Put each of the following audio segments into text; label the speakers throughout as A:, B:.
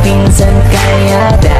A: Pinsan Kalyada.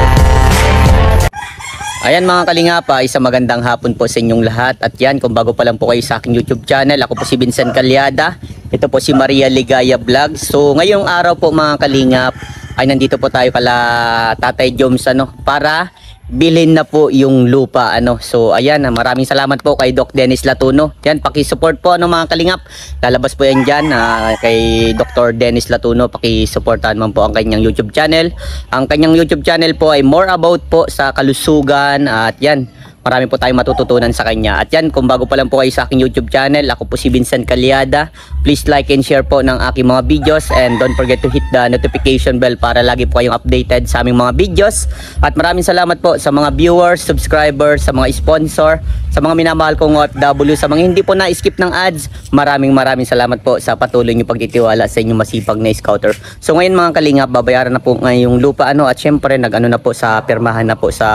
B: Ayan mga kalingapa, isang magandang hapon po sa inyong lahat. At yan, kung bago pa lang po kayo sa aking YouTube channel, ako po si Vincent Kalyada. Ito po si Maria Ligaya Vlog. So ngayong araw po mga kalingap, ay nandito po tayo kala Tatay Joms para bilhin na po yung lupa So ayan, maraming salamat po kay Doc Dennis Latuno. Yan, paki-support po mga kalingap. Lalabas po yan diyan kay Dr. Dennis Latuno. Paki-supportan man po ang kanyang YouTube channel. Ang kanyang YouTube channel po ay more about po sa kalusugan at yan, marami po tayong matututunan sa kanya. At yan, kung bago pa lang po kayo sa aking YouTube channel, ako po si Vincent Kalyada. Please like and share po ng aking mga videos and don't forget to hit the notification bell para lagi po kayong updated sa aming mga videos. At maraming salamat po sa mga viewers, subscribers, sa mga sponsor, sa mga minamahal kong OFW, sa mga hindi po na-skip ng ads. Maraming salamat po sa patuloy niyo pagtitiwala sa inyong masipag na scouter. So ngayon mga kalingap, babayaran na po ngayong lupa at syempre nag-ano na po sa pirmahan na po sa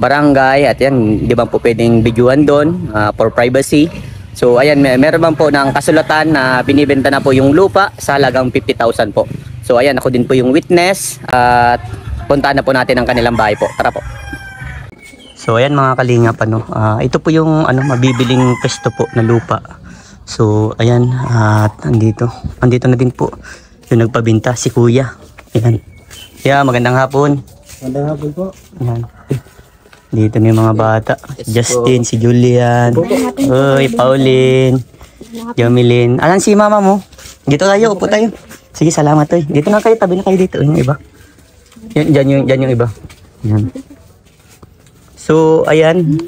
B: barangay. At yan, di ba po pwedeng videoan doon for privacy. So ayan, meron man po ng kasulatan na binibenta na po yung lupa sa halagang 50,000 po. So ayan, ako din po yung witness at puntahan na po natin ang kanilang bahay po. Tara po. So ayan mga kalingap, ito po yung mabibiling pwesto po na lupa. So ayan, at andito na din po yung nagpabinta, si Kuya. Ayan. Yeah, magandang hapon.
C: Magandang hapon po.
B: Ayan. Dito na yung mga bata. Justin, si Julian. Uy, Pauline. Jamilin. Alan si mama mo? Dito tayo, upo tayo. Sige, salamat oy. Dito na kayo, tabi na kayo dito. Yung iba. Yan yung iba. Yan. So, ayan.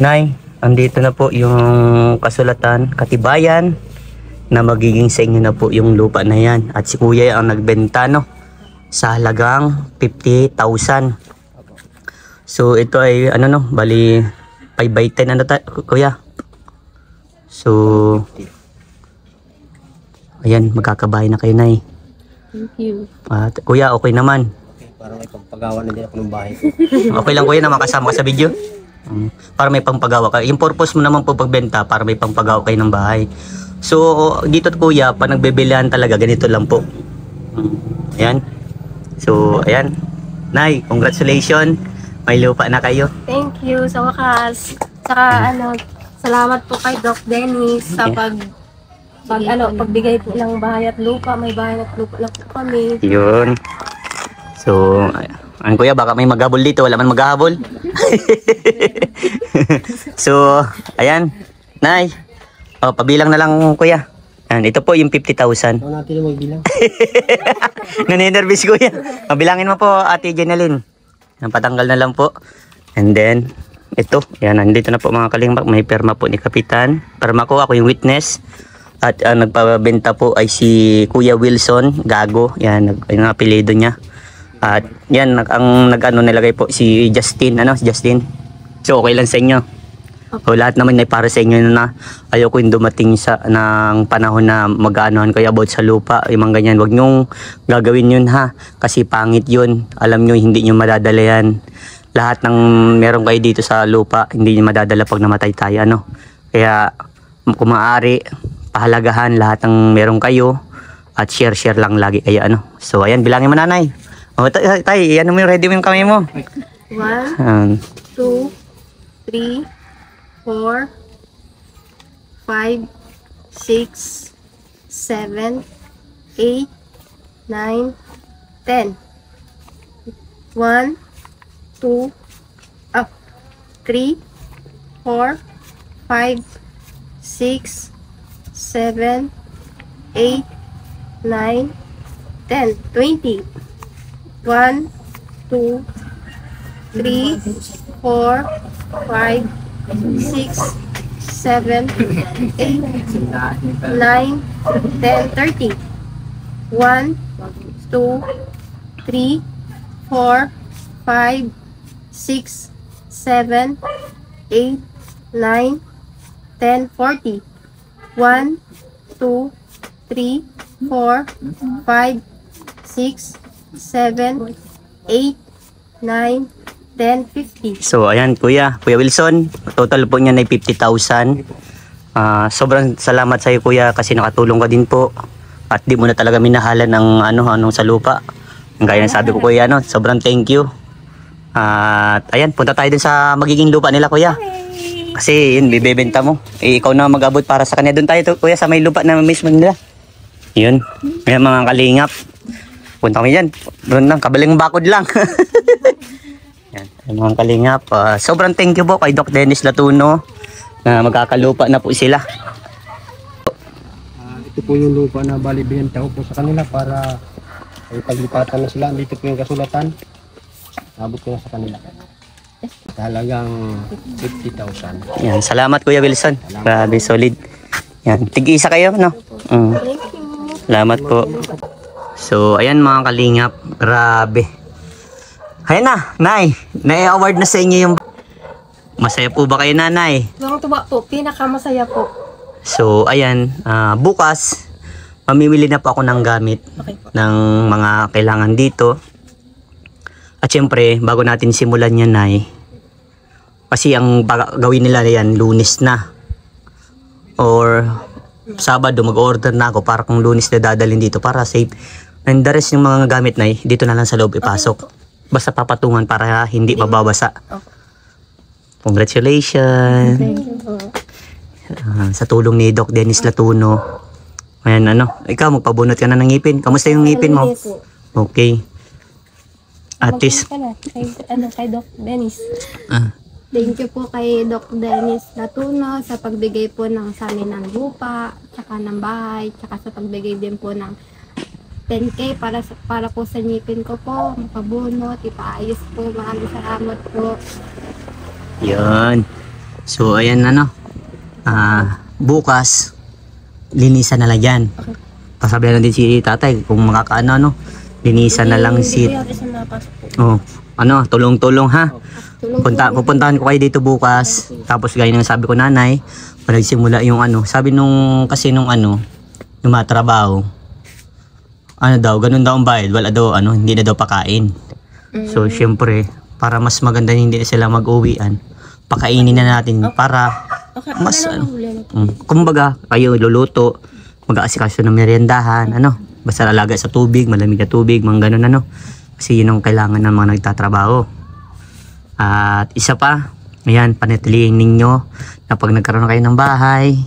B: Nay, andito na po yung kasulatan, katibayan na magiging sa inyo na po yung lupa na yan. At si Kuya ang nagbenta sa halagang 50,000. So ito ay bali 5/10 Kuya. So ayan, magkakabahay na kayo, Nay.
D: Thank you.
B: At Kuya, okay naman.
C: Para may pagpagawa na din ako ng bahay.
B: Okay lang Kuya na makasama ka sa video. Para may pangpagawa ka. Yung purpose mo naman po pagbenta para may pangpagawa kayo ng bahay. So dito Kuya, pa nagbibilihan talaga ganito lang po. Ayan. So ayan, Nay, congratulations. May lupa na kayo.
D: Thank you sa wakas. Saka salamat po kay Doc Dennis sa pagbigay po ng bahay at lupa. May bahay at lupa lang po kami.
B: Yun. So, ang Kuya, baka may maghabol dito. Wala man maghahabol. So, ayan. Nay. Pabilang na lang Kuya. Ayan, ito po yung 50,000.
C: Ano natin magbilang?
B: Naninervous Kuya. Pabilangin mo po Ate Jeneline. Patanggal na lang po. And then ito, yan, nandito na po mga kalingap. May perma po ni Kapitan. Perma ko, ako yung witness. At nagpabenta po ay si Kuya Wilson Gago. Yan, yung apelido niya. At yan, ang nilagay po si Justin. Justin. So okay lang sa inyo. O lahat naman ay para sa inyo na ayoko yung dumating ng panahon na mag-aanohan kayo about sa lupa, yung mga ganyan. Huwag nyong gagawin yun kasi pangit yun. Alam nyo, hindi nyo madadala yan. Lahat ng meron kayo dito sa lupa, hindi nyo madadala pag namatay tayo. Kaya kung maaari, pahalagahan lahat ng meron kayo at share lang lagi kayo. So ayan, bilangin mo nanay. Tay, ready mo yung kamay mo.
D: 1, 2, 3, 4, 5, 6, 7, 8, 9, 10. 1, 2, 3, 4, 5, 6, 7, 8, 9, 10, 20. 1, 2, 3, 4, 5, 6, 7, 8, 9, 10, 30. 1, 2, 3, 4, 5, 6, 7, 8, 9, 10, 40. 1, 2, 3, 4, 5, 6, 7, 8, 9, 10, 50.
B: So ayan Kuya Wilson, total po niya na 50,000. Sobrang salamat sa iyo Kuya kasi nakatulong ka din po At di mo na talaga minahalan ng anong sa lupa. Ang gaya ng sabi ko kuya, sobrang thank you. At ayan, punta tayo din sa magiging lupa nila kuya. Kasi yun, bibebenta mo. Ikaw na mag-abot para sa kanya. Doon tayo kuya sa may lupa na mismo nila. Yun, may mga kalingap. Punta kami dyan. Doon lang, kabaling bakod lang. Yan, mga kalingap. Sobrang thank you po kay Doc Dennis Latuno na magkakalupa na po sila.
C: Ito po yung lupa na balibenta ko po sa kanila para ay paglipatan na sila. Dito po yung kasulatan. Abot ko na sa kanila. Talagang 50,000.
B: Yan, salamat Kuya Wilson. Grabe, solid. Yan, tig-isa kayo, no? Salamat po. So, ayan mga kalingap. Grabe. Ayan na, Nay. Na-award na sa inyo yung... Masaya po ba kayo, Nanay?
D: Tuwa po, pinakamasaya po.
B: So, ayan, bukas, mamimili na po ako ng gamit ng mga kailangan dito. At syempre, bago natin simulan yan, Nay, kasi ang gawin nila yan, Lunes na. Or Sabado, mag-order na ako para kung Lunes na dadalhin dito para safe. And the rest yung mga gamit, Nay, dito na lang sa loob ipasok. Basta papatungan para hindi mababasa. Congratulations.
D: Thank you po.
B: Sa tulong ni Doc Dennis Latuno. Ayan, ikaw magpabunot ka na ng ngipin. Kamusta yung ngipin mo? Okay. At least,
D: Kay Doc Dennis.
B: ah,
E: Thank you po kay Doc Dennis Latuno sa pagbigay po ng sa amin ng lupa, tsaka ng bahay, tsaka sa pagbigay din po ng 10K para po sa ngipin ko po, mapabunot, ipaayos po. Maraming salamat po.
B: yun. So, ayan bukas, linisan na lang yan. Pasabihan na din si tatay kung makakaano, linisan na lang si... Oh, tulong-tulong ha. Pupuntahan ko kayo dito bukas. Tapos gaya ng sabi ko nanay, pag nagsimula yung sabi nung yung matrabaho, ganun daw ang bayad, wala daw hindi na daw pakain. So syempre, para mas maganda hindi na sila mag-uwian, pakainin na natin para mas kumbaga kayo luluto, mag-aasikaso ng meriendahan, basta alaga sa tubig, malamig na tubig, mga ganun kasi yun ang kailangan ng mga nagtatrabaho. At isa pa, ayan, panatilihin ninyo na pag nagkaroon kayo ng bahay,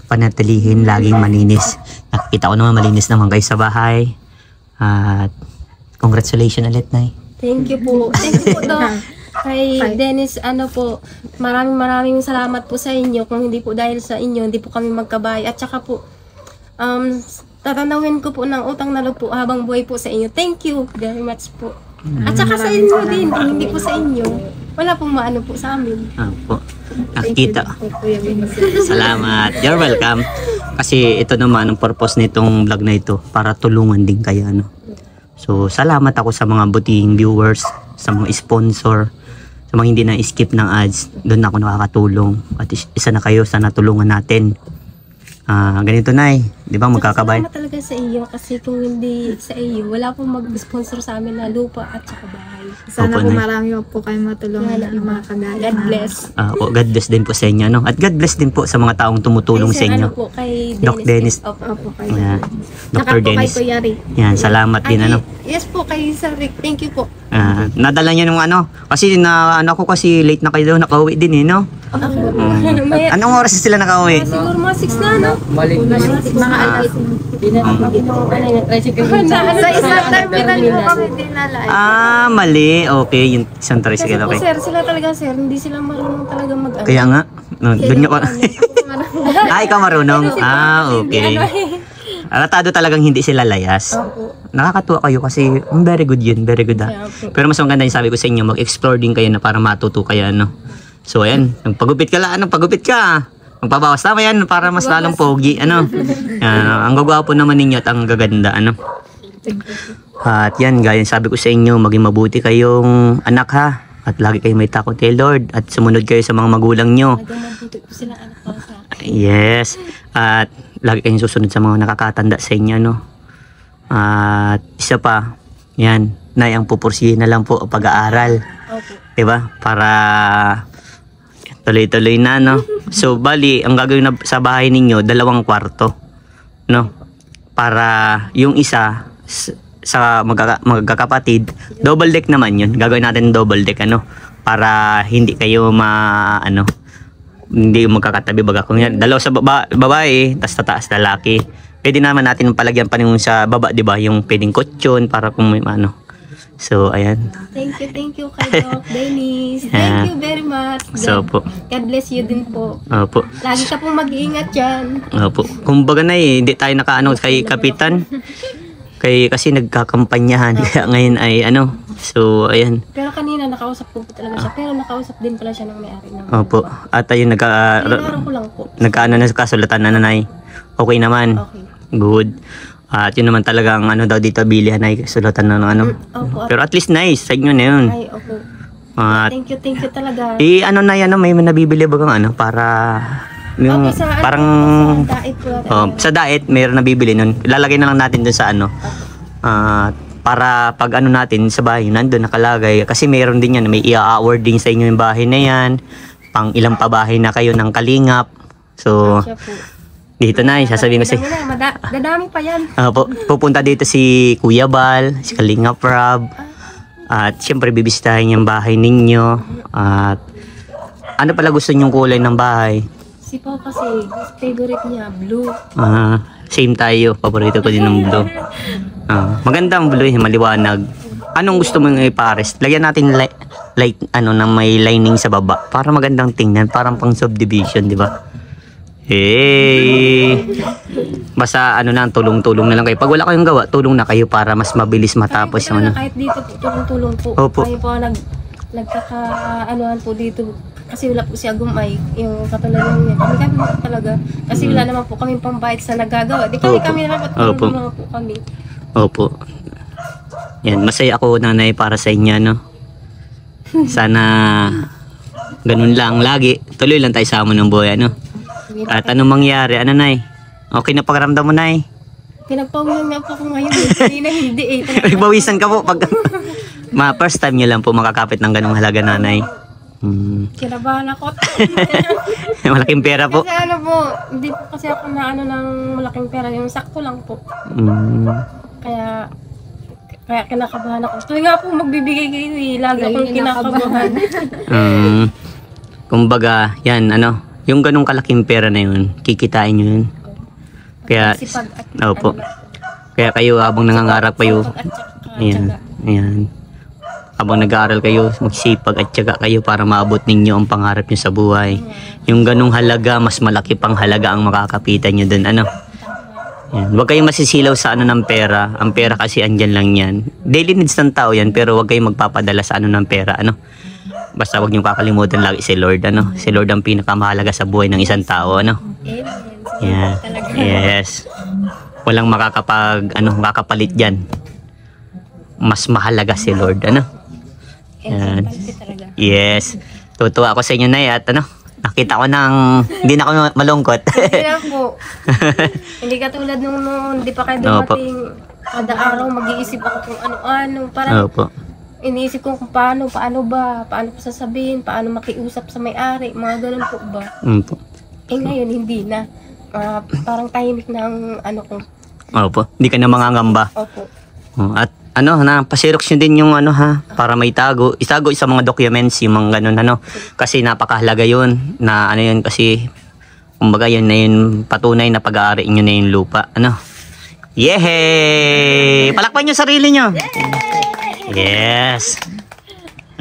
B: panatilihin laging malinis. Nakikita ko naman malinis naman kayo sa bahay. At congratulations ulit, Nay.
D: Thank you po. Thank you po, Doc. Kay Dennis, maraming salamat po sa inyo. Kung hindi po dahil sa inyo, hindi po kami magkabay. At saka po, tatanawin ko po ng utang na loob po habang buhay po sa inyo. Thank you very much po. At saka sa inyo din, hindi po sa inyo. Wala pong maano po sa amin.
B: Po. Nakikita. Salamat. You're welcome. Kasi ito naman ang purpose nitong vlog na ito para tulungan din kayo. So salamat ako sa mga butihing viewers, sa mga sponsor, sa mga hindi na skip ng ads. Doon ako nakakatulong. At isa na kayo sa natulungan natin. Ganito Nay, di ba magkakabay?
D: Salamat talaga sa iyo kasi kung hindi sa iyo, wala pong mag-sponsor sa amin na lupa at saka bahay.
E: Sana
B: Opo,
E: po
B: Nay.
E: marami po kayong matulungan ng mga kagaya.
D: God bless.
B: God bless din po sa inyo. At God bless din po sa mga taong tumutulong sa inyo.
D: Po, kay
B: Doc Dennis.
E: Opo kayo.
B: Ayan.
E: Tsaka
B: Dr.
E: po kay
B: Dennis.
E: Kuya Rick.
B: Yan, salamat din
D: Yes po, kay Sir Rick. Thank you po.
B: Nadala niya nung kasi ako kasi late na kayo daw nakauwi din Anong oras sila nakauwi?
D: Siguro mga 6 na, no?
E: Mga alas. Sa isang terminal po kami dinala.
B: Mali. Okay, yung isang
D: Kasi
B: tricycle,
D: po,
B: okay.
D: sir, sila talaga, sir. Hindi sila marunong talaga mag-ano.
B: Kaya nga, doon nyo ikaw marunong? Okay. Alatado talagang hindi sila layas. Nakakatuwa kayo kasi very good yun, very good Pero mas maganda yung sabi ko sa inyo, mag-explore din kayo na para matuto kayo, So ayan, pagupit ka lang, pagupit ka. Magpabawas tama yan para mas lalong pogi, ang gagwapo naman ninyo at ang gaganda, At yan, gaya sabi ko sa inyo, maging mabuti kayong anak ha. At lagi kayong may takot kay Lord at sumunod kayo sa mga magulang nyo.
D: Sila anak ko sa
B: Yes. At lagi kayong susunod sa mga nakakatanda sa inyo, At isa pa, yan, Nay, ang pupursihin na lang po ang pag-aaral. Diba? Para tuloy-tuloy na, So, bali, ang gagawin na sa bahay ninyo, 2 kwarto. para yung isa sa magkakapatid, double deck naman yun. Gagawin natin double deck, ano, para hindi kayo hindi magkakatabi baga. Kung yan, dalawa sa babae, tas sa taas lalaki. Pwede naman natin palagyan pa yung sa baba, di ba? Yung pwedeng kutsyon para kung may ano. So, ayan.
D: Thank you kay Doc Dennis. Thank you very much.
B: So, po.
D: God bless you din po.
B: Opo.
D: Lagi ka pong mag-iingat dyan.
B: Opo. Kumbaga na hindi tayo nakaano kay Kapitan. Kasi nagkakampanyahan. Kaya ngayon ay So, ayan.
D: Pero kanina nakausap ko po talaga siya. Pero nakausap din pala siya ng may-ari ng
B: Opo. At ayun,
D: Kailangan ko lang po.
B: nagkaano na sa kasulatan na nanay. Okay naman.
D: Okay.
B: Good. At yun naman talagang daw dito bilihan ay kasulatan na ng
D: Opo.
B: Pero at least nice. Sa inyo na yun.
D: Ay, opo.
B: At
D: Thank you talaga.
B: na yan, may nabibili ba kang para yung
D: Okay, sa
B: parang
D: sa diet po natin.
B: sa diet mayroon nabibili nun. Ilalagay na lang natin dun sa para pag natin sa bahay nandun nakalagay kasi mayroon din yan, may i-award din sa inyo yung bahay na yan, pang ilang pa bahay na kayo ng kalingap. So
D: Siya po.
B: dito na sasabihin ko
D: Dadami pa yan.
B: pupunta dito si Kuya Bal, si Kalingap Rob, at syempre bibisitahin yung bahay ninyo. At ano pala gusto nyong kulay ng bahay?
D: Si Pao kasi favorite niya blue.
B: Same tayo, paborito ko din ng blue. Maganda ang blue, maliwanag. Anong gusto mong ipares? Lagyan natin light na may lining sa baba para magandang tingnan, parang pang subdivision, di ba? Basta tulong-tulong na lang kayo. Pag wala kayong gawa, tulong na kayo para mas mabilis matapos yung
D: Kahit dito po, tulong-tulong po.
B: Opo.
D: Kayo po nagkaka-anuhan po dito. Kasi wala po si Agumay, yung katulad niya. Kami po talaga. Kasi wala naman po kami pambayad sa nagagawa. Di kami naman
B: Opo.
D: tulong naman po kami.
B: Opo. Yan, masaya ako nanay para sa inyo, no? Sana ganun lang lagi. Tuloy lang tayo sa amon ng buhay, no? At anong mangyari? Ano, nay? Okay na pagramdam mo, nay?
D: Pinagpawisan nga po ako ngayon. Hindi.
B: Nagbawisan ka po pag... first time nyo lang po makakapit ng ganung halaga, nanay.
D: Kinabahan ako.
B: Malaking pera po.
D: Kasi hindi po kasi ako na ng malaking pera. Yung sakto lang po. Kaya kinakabahan ako. Tuwing nga po magbibigay kayo lagi akong kinakabahan.
B: Kumbaga, yan, yung ganung kalaking pera na yun, kikitain nyo yun. Kaya, opo. Kaya kayo, habang nangangarap kayo, ayan. Habang nag-aaral kayo, magsipag at syaga kayo para maabot ninyo ang pangarap nyo sa buhay. Yung ganung halaga, mas malaki pang halaga ang makakapitan nyo dun, Ayan. Huwag kayong masisilaw sa ng pera. Ang pera kasi andyan lang yan. Daily needs ng tao yan, pero huwag kayong magpapadala sa ng pera, Basta huwag niyong kakalimutan lagi si Lord, Si Lord ang pinakamahalaga sa buhay ng isang tao, Yeah. Yes. Walang makakapalit diyan. Mas mahalaga si Lord, Yan. Yes. Tutuwa ako sa inyo, Nay, at nakita ko hindi na ako malungkot.
D: Hindi na po. Hindi katulad nung hindi pa kayo dumating. Kada araw mag-iisip ako kung ano-ano. Parang iniisip ko kung paano ba, paano ko sasabihin, paano makiusap sa may-ari, mga ganun po ba. Ngayon hindi na. Parang tahimik na ang ko.
B: Opo, hindi ka na mangangamba.
D: Opo.
B: At pasirox nyo din yung para may tago. Itago sa mga documents, yung mga ganun, Kasi napakahalaga yun, yun kasi, kumbaga yun na yun, patunay na pag-aari nyo na yung lupa, Yehey! Palakpan nyo sarili nyo! Yes!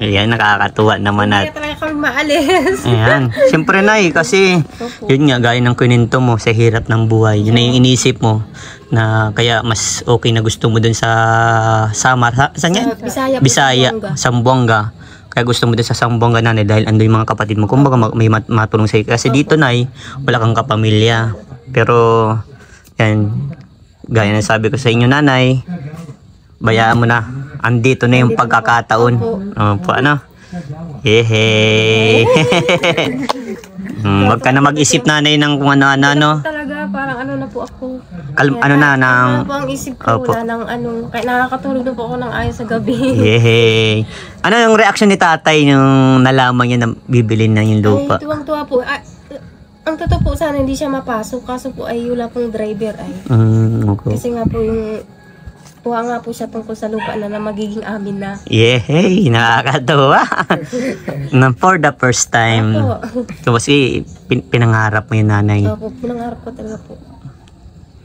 B: Ayan, nakakatuwa naman
D: Hindi talaga kami maalis.
B: Ayan. Siyempre, Nay, kasi yun nga, gaya ng kininto mo sa hirap ng buhay. Yun na yung inisip mo na kaya mas okay na gusto mo dun sa Samar. Saan yan? Bisaya, Zamboanga. Kaya gusto mo dun sa Zamboanga, nanay, dahil ando yung mga kapatid mo. Kumbaga may matulong sa'yo. Kasi dito, Nay, wala kang kapamilya. Pero, yan, gaya na sabi ko sa inyo, nanay, bayaan mo na. Andito na yung pagkakataon. Opo, Yehey! Huwag ka na mag-isip, nanay, ng kung ano-ano.
D: Talaga, parang na po ako.
B: Ng...
D: po ang isip ko, wala kaya nakakatulog na po ako ng ayos sa gabi.
B: Yehey! Ano yung reaction ni tatay nung nalaman niya na bibili na yung lupa?
D: Ay, tuwang-tuwa po. Ang totoo po sana hindi siya mapasok, kaso po ay wala pong driver ay.
B: Okay.
D: Kasi nga po yung kuha nga po siya tungkol sa lupa na magiging amin na.
B: Yehey, nakakatawa. For the first time.
D: Opo.
B: So, kasi pinangarap mo yung nanay.
D: Opo, pinangarap ko talaga po.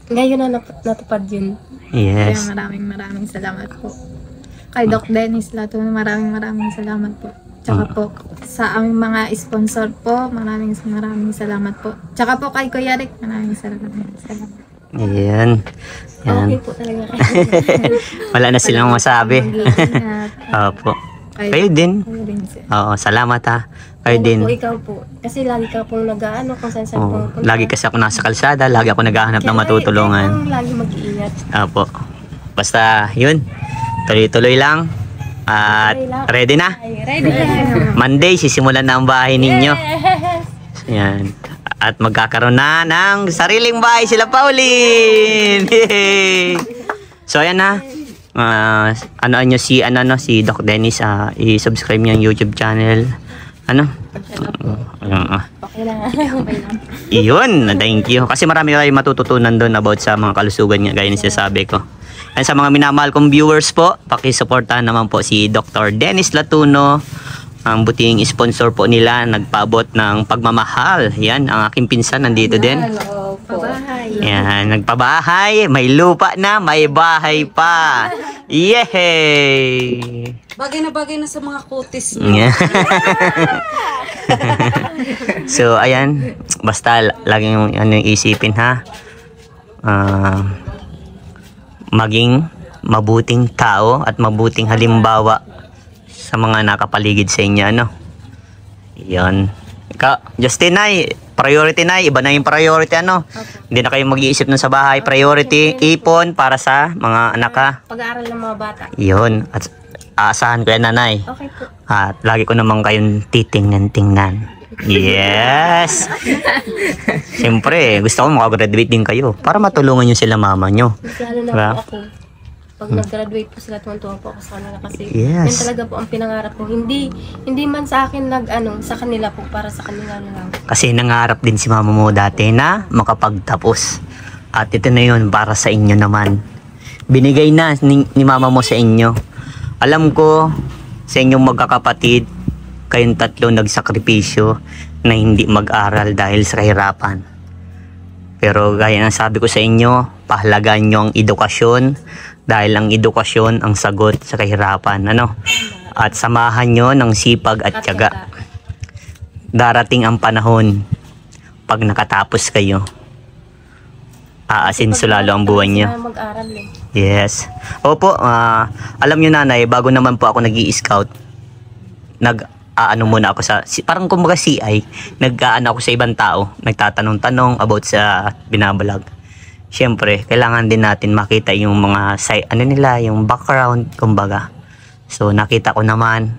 D: Ngayon na natupad yun.
B: Yes.
E: Kaya maraming salamat po. Kay Doc Dennis Latuno, maraming salamat po. Tsaka po sa aming mga sponsor po, maraming salamat po. Tsaka po kay Kuya Rick, maraming salamat.
B: Ayan.
D: Okay
B: Yan.
D: po talaga.
B: Wala na silang masabi.
E: Mag-iingat.
B: Opo. Kayo din.
E: Kayo din, sir.
B: Oo, salamat ha. Kayo din.
D: Po, ikaw po. Kasi lagi ka pong nag-ano kung saan saan
B: Oo.
D: pong
B: Lagi kasi ako nasa kalsada, lagi ako naghahanap ng matutulungan.
D: Lagi mag-iingat.
B: Opo. Basta, yun. Tuloy-tuloy lang. At ready na?
D: Ay, ready na.
B: Monday, sisimulan na ang bahay ninyo. Yan. At magkakaroon na ng sariling bahay sila Pauline. Yay! So ayan na. Ano nyo si Doc Dennis, i-subscribe niyo ang YouTube channel. Ano?
D: Okay lang. Okay lang.
B: Iyon, thank you. Kasi marami kayong matututunan doon about sa mga kalusugan niya, gaya ng sinasabi ko. And sa mga minamahal kong viewers po, pakisuportahan naman po si Dr. Dennis Latuno. Ang buting sponsor po nila, nagpaabot ng pagmamahal. Yan, ang aking pinsan nandito din.
D: Hello po. Bahay.
B: Yan, nagpabahay, may lupa na, may bahay pa. Yehey!
F: Bagay na sa mga kutis
B: Yeah. So, ayan. Basta, laging ano, isipin ha. Maging mabuting tao at mabuting halimbawa sa mga nakapaligid sa inyo, ano. Yan. Justin, Nay, priority na, iba na yung priority, ano. Hindi na kayo mag-iisip nun sa bahay. Priority, ipon para sa mga anak ha.
D: Pag-aaral ng mga bata.
B: Yun. At aasahan ko yan, Nanay.
D: Okay po.
B: At lagi ko naman kayong titingnan-tingnan. Yes! Siyempre, gusto ko makagraduate din kayo para matulungan nyo sila mama nyo.
D: Mas lalo na
B: Diba?
D: po ako. Pag nag-graduate po sila, tuwan-tuwa po ako sa kanila kasi
B: Yes.
D: yan talaga po ang pinangarap ko. Hindi man sa akin sa kanila po, para sa kanila na lang.
B: Kasi nangarap din si mama mo dati na makapagtapos. At ito na yun para sa inyo naman. Binigay na ni mama mo sa inyo. Alam ko sa inyong magkakapatid, kayong tatlo nagsakripisyo na hindi mag-aral dahil sa kahirapan. Pero gaya ng sabi ko sa inyo, pahalagaan nyo ang edukasyon dahil ang edukasyon ang sagot sa kahirapan. Ano? At samahan nyo ng sipag at tiyaga. Darating ang panahon pag nakatapos kayo. Aasinso lalo ang buwan nyo.
D: Mag-aral eh.
B: Yes. Opo, alam nyo nanay, bago naman po ako nag-i-scout, muna ako sa, parang kumbaga CI, ako sa ibang tao, nagtatanong-tanong about sa binabalag. Siyempre, kailangan din natin makita yung mga nila, yung background, kumbaga. So, nakita ko naman,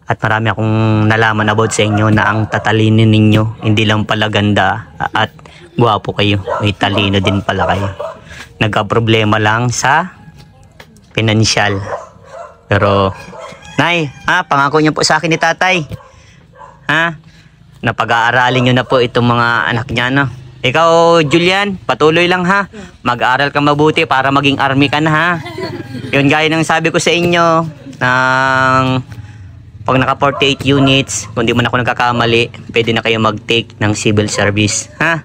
B: at marami akong nalaman about sa inyo na ang tatalino ninyo, hindi lang pala ganda at gwapo kayo, may talino din pala kayo. Nagka-problema lang sa financial. Pero, Nay, pangako niyo po sa akin ni tatay. Na pag-aaralin niyo na po itong mga anak niya, no? Ikaw, Julian, patuloy lang ha. Mag-aral ka mabuti para maging army ka na ha. Yun gaya ng sabi ko sa inyo, pag naka 48 units, kung di mo na ako nagkakamali, pwede na kayo mag-take ng civil service, ha?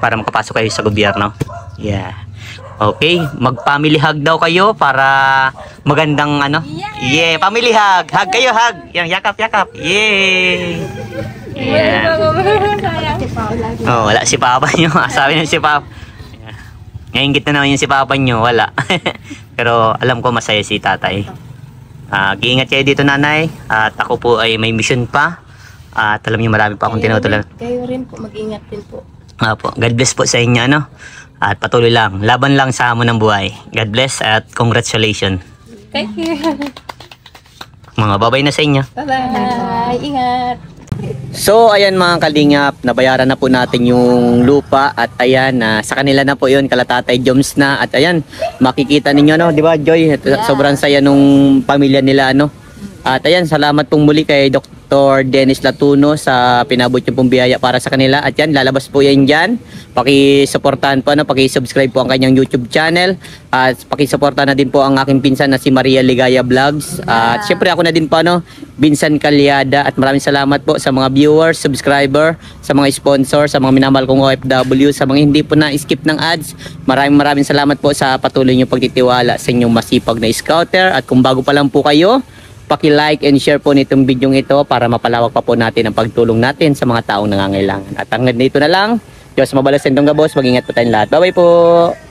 B: Para makapasok kayo sa gobyerno. Yeah. Okay, mag-family hug daw kayo para magandang ano? Yeah, family hug. Hug kayo, hug. Yang yakap. Yay! Yeah. Oh, wala si papa nyo. Sabi niyo si papa. Yeah. Ngaingit na naman yung si papa nyo. Wala. Pero alam ko masaya si tatay. Giingat kayo dito, nanay. At ako po ay may mission pa. At alam niyo marami pa akong tinutulungan.
D: Kayo rin po, mag-ingat din po.
B: Po. God bless po sa inyo, ano? At patuloy lang. Laban lang sa hamon ng buhay. God bless at congratulations.
D: Thank you.
B: Mga babay na sa inyo.
D: Bye-bye. Ingat.
B: So ayan mga kalingap, nabayaran na po natin yung lupa at ayan, sa kanila na po yun, kala Tatay Joms na. At ayan, makikita ninyo, no, di ba Joy? Sobrang saya nung pamilya nila, no. At ayan, salamat pong muli kay Dr. Dennis Latuno sa pinabot yung pong biyaya para sa kanila. At yan, lalabas po yan dyan. Pakisuportahan po, pakisubscribe po ang kanyang YouTube channel. At pakisuportahan na din po ang aking pinsan na si Maria Ligaya Vlogs. At syempre ako na din po, Vincent Calyada. At maraming salamat po sa mga viewers, subscriber, sa mga sponsor, sa mga minamahal kong OFW, sa mga hindi po na-skip ng ads. Maraming salamat po sa patuloy nyo pagtitiwala sa inyong masipag na scouter. At kung bago pa lang po kayo, paki-like and share po nitong video ito para mapalawak pa po natin ang pagtulong natin sa mga taong nangangailangan. At hanggang dito na lang. Diyos mabalas tayong gabos. Mag-ingat po tayong lahat. Bye-bye po!